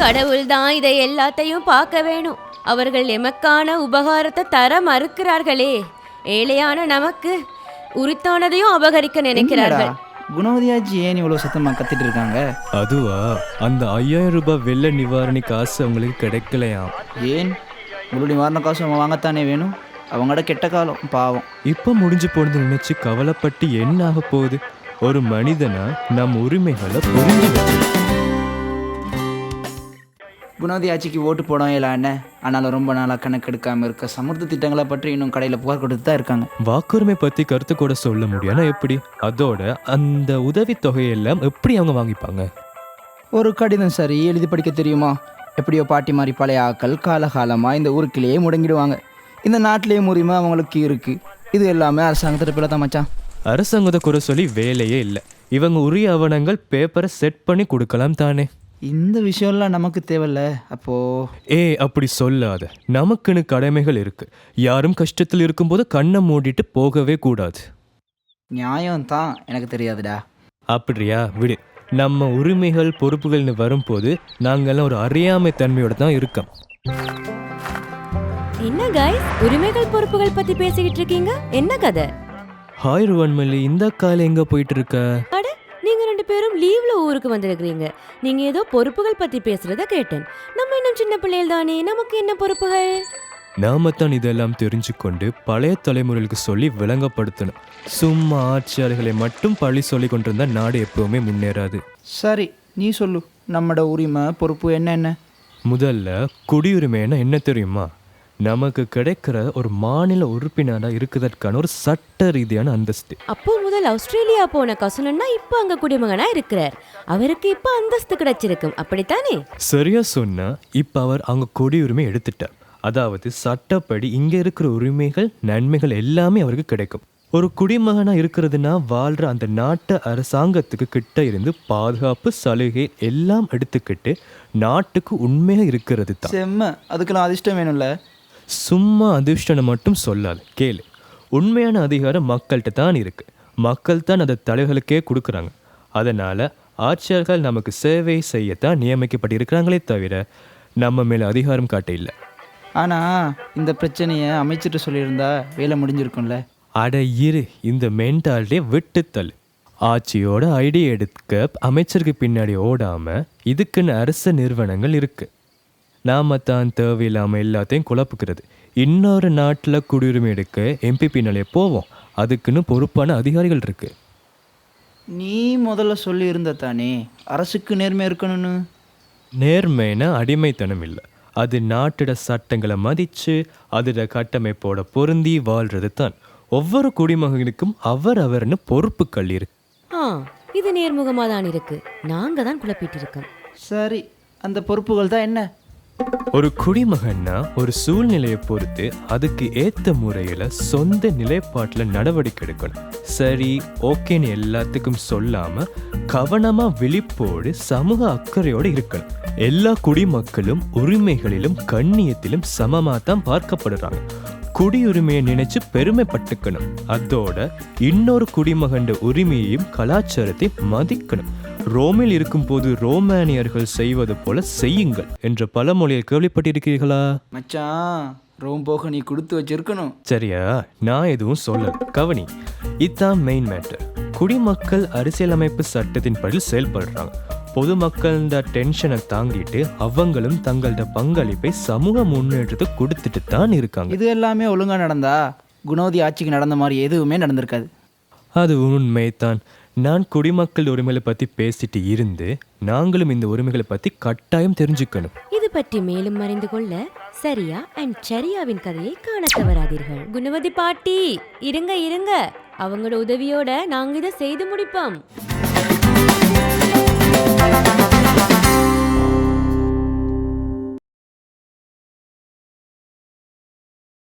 கடவுள் தான் இதை எல்லாத்தையும் பார்க்க வேணும். அவர்கள் எமக்கான உபகாரத்தை தர மறுக்கிறார்களே. ஏழையான நமக்கு உரித்தானதையும் அபகரிக்க நினைக்கிறார்கள். குணவதியாச்சி ஏன் இவ்வளவு சத்தமா கத்திட்டு இருக்காங்க? அதுவா, அந்த 5000 ரூபாய் வெள்ள நிவாரணி காசு அவங்களுக்கு கிடைக்கலையாம். ஏன்? முழு நிவாரண காசு அவங்க வாங்கத்தானே வேணும். அவங்களோட கெட்ட காலம் பாவம். இப்ப முடிஞ்சு போனது நினைச்சு கவலைப்பட்டு என்ன ஆக போகுது? ஒரு மனிதனா நம் உரிமைகளை புரிஞ்சு வச்சு குணவதியாச்சிக்கு ஓட்டு போடும் இல்ல. ஆனாலும் ரொம்ப நாளாக கணக்கெடுக்காமல் இருக்க சமூர்த்த திட்டங்களை பற்றி இன்னும் கடையில் புகார் கொடுத்து தான் இருக்காங்க. வாக்குரிமை பற்றி கருத்து கூட சொல்ல முடியும்னா எப்படி? அதோட அந்த உதவி தொகையெல்லாம் எப்படி அவங்க வாங்கிப்பாங்க? ஒரு கடிதம் சரி எழுதி படிக்க தெரியுமா? எப்படியோ பாட்டி மாதிரி பழைய ஆக்கள் காலகாலமாக இந்த ஊருக்குள்ளேயே முடங்கிடுவாங்க. இந்த நாட்டிலேயே உரிமை அவங்களுக்கு இருக்குது. இது எல்லாமே அரசாங்கத்திட்ட பிள்ளை தான் மச்சான். அரசாங்கத்தை குறை சொல்லி வேலையே இல்லை. இவங்க உரிய ஆவணங்கள் பேப்பரை செட் பண்ணி கொடுக்கலாம் தானே. இந்த விஷயம்லாம் நமக்கு தேவையில்ல. அப்போ அப்படி சொல்லாத. நமக்குன்னு கடமைகள் இருக்கு. யாரும் கஷ்டத்தில் இருக்கும்போது கண்ணை மூடிட்டு போகவே கூடாது. நியாயம் தான், எனக்கு தெரியாதுடா. அப்படியா? விடு. நம்ம உரிமைகள் பொறுப்புகள்னு வரும்போது நாங்கெல்லாம் ஒரு அறியாமை தன்மையோட தான் இருக்கோம். என்ன கைஸ், உரிமைகள் பொறுப்புகள் பத்தி பேசிக்கிட்டு இருக்கீங்க? என்ன கதை? ஹாய் ருவன்மல்லி, இந்த காலை எங்க போயிட்டு இருக்க? நீங்க 2 பேரும் லீவ்ல ஊருக்கு வந்திருக்கீங்க. நீங்க ஏதோ பொறுப்புகள் பத்தி பேசுறத கேட்டேன். நம்ம இன்னும் சின்ன பிள்ளைகள் தானே, நமக்கு என்ன பொறுப்புகள்? நாம தான் இதெல்லாம் தெரிஞ்சுக்கொண்டு பழைய தலைமுறைகளுக்கு சொல்லி விளங்கப்படுத்தணும். சும்மா ஆட்சியாளர்களை மட்டும் பழி சொல்லி கொண்டிருந்தா நாடு எப்பவுமே முன்னேறாது. சரி, நீ சொல்லு. நம்மட உரிமை பொறுப்பு என்ன? முதல்ல குடியுரிமைன்னா என்ன தெரியுமா? நமக்கு கிடைக்கிற ஒரு மாநில உறுப்பினராக இருக்குதற்கான ஒரு சட்ட ரீதியான அந்தஸ்து. அப்போ முதல் ஆஸ்திரேலியா போன கசுனன்னா இப்ப அங்க குடிமகனா இருக்கிறார். அவருக்கு இப்ப அந்தஸ்து கிடைச்சிருக்கும், அப்படித்தானே? சரியா சொன்னா. இப்ப அவர் அங்க குடியுரிமை எடுத்துட்டார். அதாவது சட்டப்படி இங்க இருக்கிற உரிமைகள் நன்மைகள் எல்லாமே அவருக்கு கிடைக்கும். ஒரு குடிமகனா இருக்கிறதுனா வாழ்ற அந்த நாட்டு அரசாங்கத்துக்கு கிட்ட இருந்து பாதுகாப்பு சலுகை எல்லாம் எடுத்துக்கிட்டு நாட்டுக்கு உண்மையா இருக்கிறது தான். செம்ம, அதுக்கெல்லாம் அதிர்ஷ்டம் வேணும்ல. சும்மா அதிர்ஷ்டம் மட்டும் சொல்லாது, கேளு. உண்மையான அதிகாரம் மக்கள்கிட்ட தான் இருக்கு. மக்கள் தான் அதை தலைகளுக்கே கொடுக்குறாங்க. அதனால ஆட்சியர்கள் நமக்கு சேவை செய்யத்தான் நியமிக்கப்பட்டிருக்கிறாங்களே தவிர நம்ம மேல அதிகாரம் காட்ட இல்லை. ஆனா இந்த பிரச்சனையை அமைச்சிட்டு சொல்லியிருந்தா வேலை முடிஞ்சிருக்கும்ல. அட இரு, இந்த மென்டாலிட்டியை விட்டு தள்ளு. ஆட்சியோட ஐடியா எடுக்க அமைச்சருக்கு பின்னாடி ஓடாம இதுக்குன்னு அரசு நிறுவனங்கள் இருக்கு. நாம தான் தேவையில்லாமல் எல்லாத்தையும் குழப்புக்கிறது. இன்னொரு நாட்டில் குடியுரிமை எடுக்க எம்பி பின்னாலே போவோம். அதுக்குன்னு பொறுப்பான அதிகாரிகள் இருக்கு. நீ முதல்ல சொல்லி இருந்த தானே அரசுக்கு நேர்மை இருக்கணும்னு. நேர்மைனா அடிமைத்தனம் இல்லை. அது நாட்டோட சட்டங்களை மதித்து அதோட கட்டமைப்போட பொருந்தி வாழ்றது தான். ஒவ்வொரு குடிமகனுக்கும் அவர்னு பொறுப்புகள் இருக்கு. இது நேர்முகமாக தான் இருக்கு. நாங்க தான் குழப்பிட்டு இருக்கோம். சரி, அந்த பொறுப்புகள் தான் என்ன? ஒரு குடிமகன்னா ஒரு சூழ்நிலையை பொறுத்து அதுக்கு ஏற்ற முறையில் சொந்த நிலைப்பாட்டில் நடவடிக்கை எடுக்கணும். சரி, ஓகேன்னு எல்லாத்துக்கும் சொல்லாம கவனமா விழிப்போடு சமூக அக்கறையோடு இருக்கணும். எல்லா குடிமக்களும் உரிமைகளிலும் கண்ணியத்திலும் சமமாக தான் பார்க்கப்படுறாங்க. குடியுரிமையை நினைச்சு பெருமைப்பட்டுக்கணும். அதோட இன்னொரு குடிமகன் உரிமையையும் கலாச்சாரத்தை மதிக்கணும். ரோமில் இருக்கும் போது ரோமானியர்கள் செய்வது போல செய்யுங்கள் என்ற பழமொழியை கேள்விப்பட்டிருக்கிறீர்களா? மச்சான், ரோம் போக நீ கொடுத்து வச்சிருக்கணும். சரியா? நான் எதுவும் சொல்ல. கவனி, இதுதான் மெயின் மேட்டர். குடிமக்கள் அரசியலமைப்பு சட்டத்தின் படி செயல்படுறாங்க. பொதுமக்கள் இந்த டென்ஷனை தாங்கிட்டு அவங்களும் தங்களோட பங்களிப்பை சமூக முன்னேற்றத்தை கொடுத்துட்டு தான் இருக்காங்க. இது எல்லாமே ஒழுங்கா நடந்தா குணவதி ஆட்சிக்கு நடந்த மாதிரி எதுவுமே நடந்திருக்காது. அது உண்மைதான். நான் குடிமக்கள் உரிமைகளை பற்றி பேசிட்டு இருந்து நாங்களும் இந்த உரிமைகளை பற்றி கட்டாயம் தெரிஞ்சுக்கணும். இது பற்றி மேலும் அறிந்து கொள்ள சரியா அண்ட் சரியாவின் கதையை காண தவறாதீர்கள். குணவதி பாட்டி, இருங்க, அவங்களோட உதவியோட நாங்க இதை செய்து முடிப்போம்.